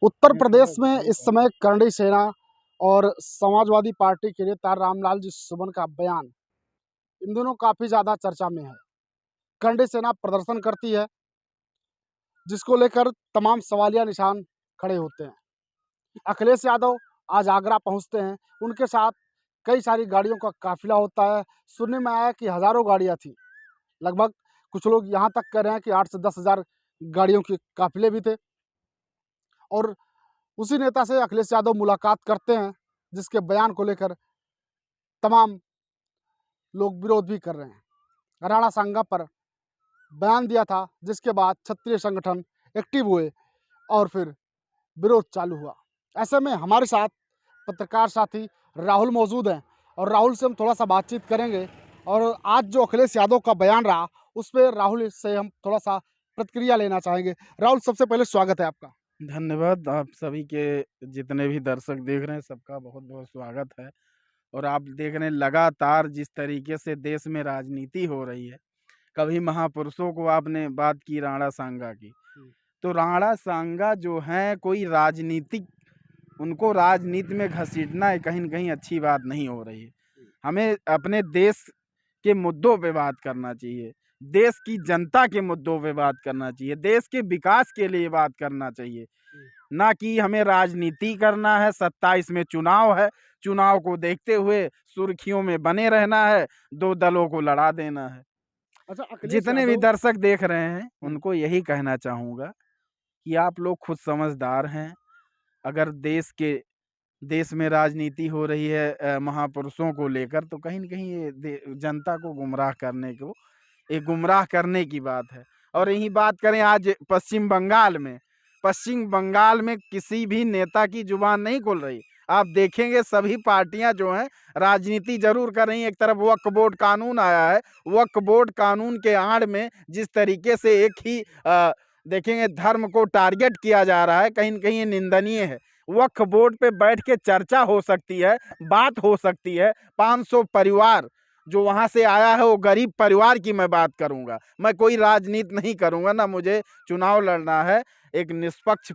उत्तर प्रदेश में इस समय करणी सेना और समाजवादी पार्टी के नेता रामलाल जी सुमन का बयान इन दोनों काफी ज्यादा चर्चा में है। करणी सेना प्रदर्शन करती है, जिसको लेकर तमाम सवालिया निशान खड़े होते हैं। अखिलेश यादव आज आगरा पहुंचते हैं, उनके साथ कई सारी गाड़ियों का काफिला होता है। सुनने में आया कि हजारों गाड़ियां थी, लगभग कुछ लोग यहाँ तक कह रहे हैं कि 8 से 10 हजार गाड़ियों के काफिले भी थे। और उसी नेता से अखिलेश यादव मुलाकात करते हैं, जिसके बयान को लेकर तमाम लोग विरोध भी कर रहे हैं। राणा सांगा पर बयान दिया था, जिसके बाद क्षत्रिय संगठन एक्टिव हुए और फिर विरोध चालू हुआ। ऐसे में हमारे साथ पत्रकार साथी राहुल मौजूद हैं और राहुल से हम थोड़ा सा बातचीत करेंगे। और आज जो अखिलेश यादव का बयान रहा, उस पर राहुल से हम थोड़ा सा प्रतिक्रिया लेना चाहेंगे। राहुल, सबसे पहले स्वागत है आपका। धन्यवाद। आप सभी के जितने भी दर्शक देख रहे हैं, सबका बहुत बहुत स्वागत है। और आप देख रहे हैं लगातार जिस तरीके से देश में राजनीति हो रही है। कभी महापुरुषों को आपने बात की राणा सांगा की, तो राणा सांगा जो है कोई राजनीतिक, उनको राजनीति में घसीटना है कहीं न कहीं अच्छी बात नहीं हो रही है। हमें अपने देश के मुद्दों पे बात करना चाहिए, देश की जनता के मुद्दों पे बात करना चाहिए, देश के विकास के लिए बात करना चाहिए, ना कि हमें राजनीति करना है। 27 में चुनाव है, चुनाव को देखते हुए सुर्खियों में बने रहना है, दो दलों को लड़ा देना है। अच्छा, अखिलेश जितने भी यादव दर्शक देख रहे हैं उनको यही कहना चाहूँगा कि आप लोग खुद समझदार हैं। अगर देश में राजनीति हो रही है महापुरुषों को लेकर, तो कहीं न कहीं ये जनता को गुमराह करने की बात है। और यही बात करें आज पश्चिम बंगाल में किसी भी नेता की जुबान नहीं खुल रही। आप देखेंगे सभी पार्टियां जो हैं राजनीति जरूर कर रही हैं। एक तरफ वक्फ बोर्ड कानून आया है, वक्फ बोर्ड कानून के आड़ में जिस तरीके से एक ही देखेंगे धर्म को टारगेट किया जा रहा है, कहीं न कहीं ये निंदनीय है। वक्फ बोर्ड पे बैठ के चर्चा हो सकती है, बात हो सकती है। 500 परिवार जो वहां से आया है वो गरीब परिवार की मैं बात करूंगा। मैं कोई राजनीति नहीं करूंगा, ना मुझे चुनाव लड़ना है। एक निष्पक्ष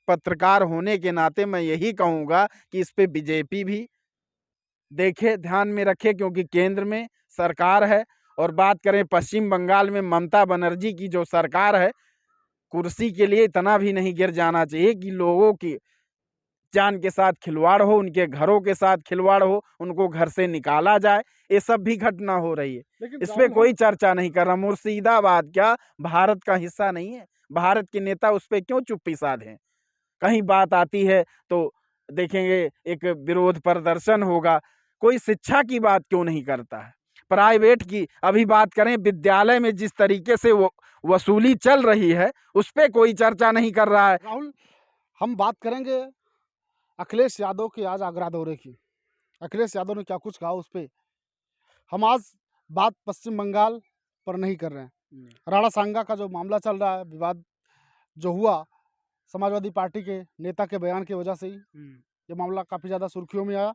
पत्रकार होने के नाते मैं यही कहूंगा कि इस पे बीजेपी भी देखे, ध्यान में रखे, क्योंकि केंद्र में सरकार है। और बात करें पश्चिम बंगाल में ममता बनर्जी की जो सरकार है, कुर्सी के लिए इतना भी नहीं गिर जाना चाहिए कि लोगों की जान के साथ खिलवाड़ हो, उनके घरों के साथ खिलवाड़ हो, उनको घर से निकाला जाए। ये सब भी घटना हो रही है, इस पे कोई चर्चा नहीं कर रहा। मुर्शिदाबाद क्या भारत का हिस्सा नहीं है? भारत के नेता उस पे क्यों चुप्पी साधें? कहीं बात आती है तो देखेंगे एक विरोध प्रदर्शन होगा। कोई शिक्षा की बात क्यों नहीं करता है? प्राइवेट की अभी बात करें, विद्यालय में जिस तरीके से वो वसूली चल रही है, उस पे कोई चर्चा नहीं कर रहा है। राहुल, हम बात करेंगे अखिलेश यादव के आज आगरा दौरे की। अखिलेश यादव ने क्या कुछ कहा उस पर। हम आज बात पश्चिम बंगाल पर नहीं कर रहे हैं। राणा सांगा का जो मामला चल रहा है, विवाद जो हुआ समाजवादी पार्टी के नेता के बयान की वजह से ही ये मामला काफ़ी ज़्यादा सुर्खियों में आया।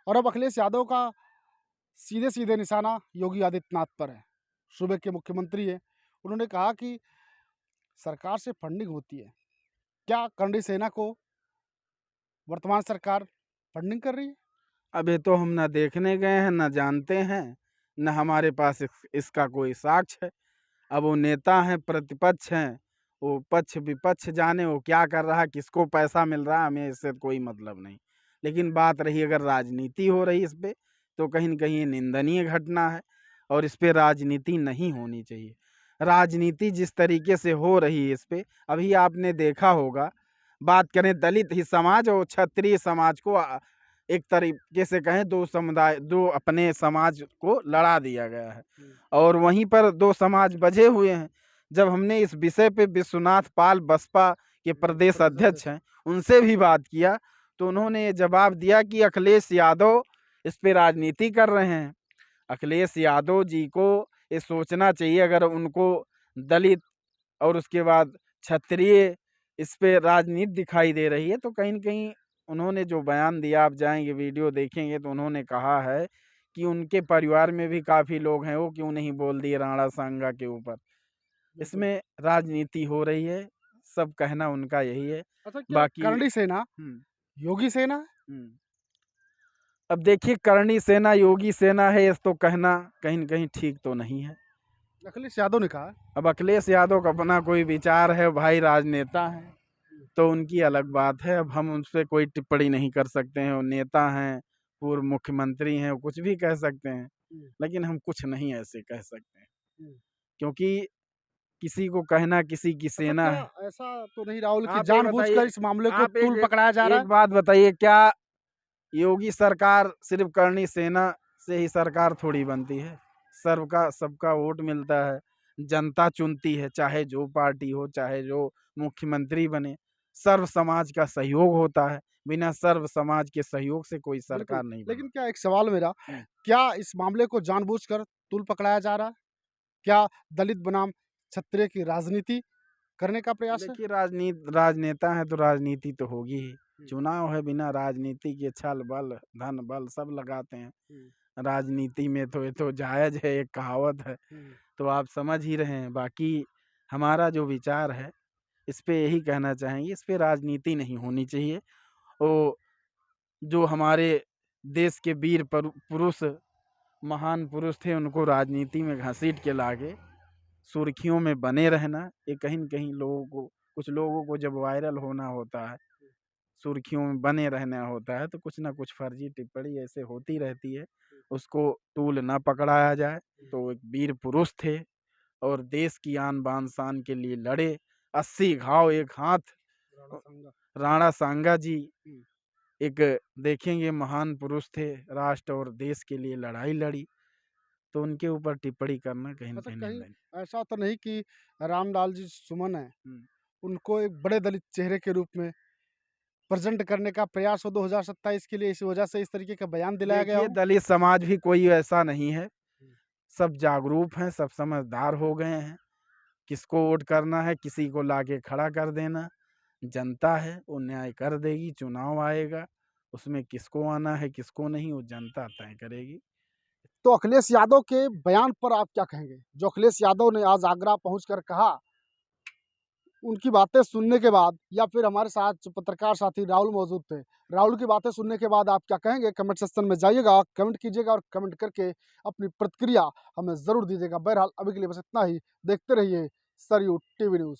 और अब अखिलेश यादव का सीधे सीधे निशाना योगी आदित्यनाथ पर है। सूबे के मुख्यमंत्री है, उन्होंने कहा कि सरकार से फंडिंग होती है। क्या करणी सेना को वर्तमान सरकार फंडिंग कर रही है? अब ये तो हम ना देखने गए हैं, ना जानते हैं, न हमारे पास इसका कोई साक्ष्य है। अब वो नेता हैं, प्रतिपक्ष हैं, वो पक्ष विपक्ष जाने वो क्या कर रहा है, किसको पैसा मिल रहा है, हमें इससे कोई मतलब नहीं। लेकिन बात रही अगर राजनीति हो रही इस पे, तो कहीं न कहीं ये निंदनीय घटना है और इस पे राजनीति नहीं होनी चाहिए। राजनीति जिस तरीके से हो रही है इस पे, अभी आपने देखा होगा, बात करें दलित ही समाज और क्षत्रिय समाज को एक तरीके से कहें दो अपने समाज को लड़ा दिया गया है और वहीं पर दो समाज बझे हुए हैं। जब हमने इस विषय पे विश्वनाथ पाल बसपा के प्रदेश अध्यक्ष हैं, उनसे भी बात किया, तो उन्होंने ये जवाब दिया कि अखिलेश यादव इस पे राजनीति कर रहे हैं। अखिलेश यादव जी को ये सोचना चाहिए, अगर उनको दलित और उसके बाद क्षत्रिय इस पे राजनीति दिखाई दे रही है, तो कहीं न कहीं उन्होंने जो बयान दिया, आप जाएँगे वीडियो देखेंगे तो उन्होंने कहा है कि उनके परिवार में भी काफ़ी लोग हैं, वो क्यों नहीं बोल दिए राणा सांगा के ऊपर। इसमें राजनीति हो रही है, सब कहना उनका यही है। अच्छा, क्या बाकी करणी सेना योगी सेना है? अब देखिए, करणी सेना योगी सेना है, ये तो कहना कहीं न कहीं ठीक तो नहीं है। अखिलेश यादव ने कहा। अब अखिलेश यादव का अपना कोई विचार है, भाई राजनेता हैं, तो उनकी अलग बात है। अब हम उनसे कोई टिप्पणी नहीं कर सकते हैं, वो नेता हैं, पूर्व मुख्यमंत्री हैं, वो कुछ भी कह सकते हैं, लेकिन हम कुछ नहीं ऐसे कह सकते हैं। क्योंकि किसी को कहना किसी की अच्छा, सेना है। क्या ऐसा तो नहीं राहुल कि आप ये बताइए, जानबूझकर इस मामले को आप तूल पकड़ाया जा रहा एक है? बात बताइए, क्या योगी सरकार सिर्फ करणी सेना से ही सरकार थोड़ी बनती है? सबका वोट मिलता है, जनता चुनती है, चाहे जो पार्टी हो, चाहे जो मुख्यमंत्री बने, सर्व समाज का सहयोग होता है। बिना सर्व समाज के सहयोग से कोई बिल्कुल, सरकार नहीं लेकिन बनती। क्या एक सवाल मेरा, क्या इस मामले को जानबूझकर तूल पकड़ाया जा रहा है? क्या दलित बनाम क्षत्रिय की राजनीति करने का प्रयास है? देखिए, राजनेता है तो राजनीति तो होगी ही। चुनाव है, बिना राजनीति के छल बल धन बल सब लगाते हैं। राजनीति में तो ये तो जायज है, एक कहावत है, तो आप समझ ही रहे हैं। बाकी हमारा जो विचार है, इस पे यही कहना चाहेंगे, इस पे राजनीति नहीं होनी चाहिए। वो जो हमारे देश के वीर पुरुष, महान पुरुष थे, उनको राजनीति में घसीट के लाके सुर्खियों में बने रहना, ये कहीं न कहीं कुछ लोगों को जब वायरल होना होता है, सुर्खियों में बने रहना होता है, तो कुछ ना कुछ फर्जी टिप्पणी ऐसे होती रहती है। उसको तूल ना पकड़ाया जाए। तो एक वीर पुरुष थे और देश की आन बान शान के लिए लड़े। 80 घाव एक हाथ। राणा सांगा जी एक देखेंगे महान पुरुष थे, राष्ट्र और देश के लिए लड़ाई लड़ी, तो उनके ऊपर टिप्पणी करना कहीं न अच्छा, कहीं कहीं निंदनीय। ऐसा तो नहीं कि रामलाल जी सुमन है, उनको एक बड़े दलित चेहरे के रूप में प्रेजेंट करने का प्रयास हो 2027 के लिए, इस वजह से इस तरीके का बयान दिलाया गया देखिए, हो? दलित समाज भी कोई ऐसा नहीं है, सब जागरूक हैं, सब समझदार हो गए हैं। किसको वोट करना है, किसी को लाके खड़ा कर देना, जनता है, वो न्याय कर देगी। चुनाव आएगा, उसमें किसको आना है, किसको नहीं, वो जनता तय करेगी। तो अखिलेश यादव के बयान पर आप क्या कहेंगे? जो अखिलेश यादव ने आज आगरा पहुंचकर कहा, उनकी बातें सुनने के बाद, या फिर हमारे साथ जो पत्रकार साथी राहुल मौजूद थे, राहुल की बातें सुनने के बाद आप क्या कहेंगे? कमेंट सेक्शन में जाइएगा, कमेंट कीजिएगा और कमेंट करके अपनी प्रतिक्रिया हमें ज़रूर दीजिएगा। बहरहाल अभी के लिए बस इतना ही। देखते रहिए सरयू टीवी न्यूज़।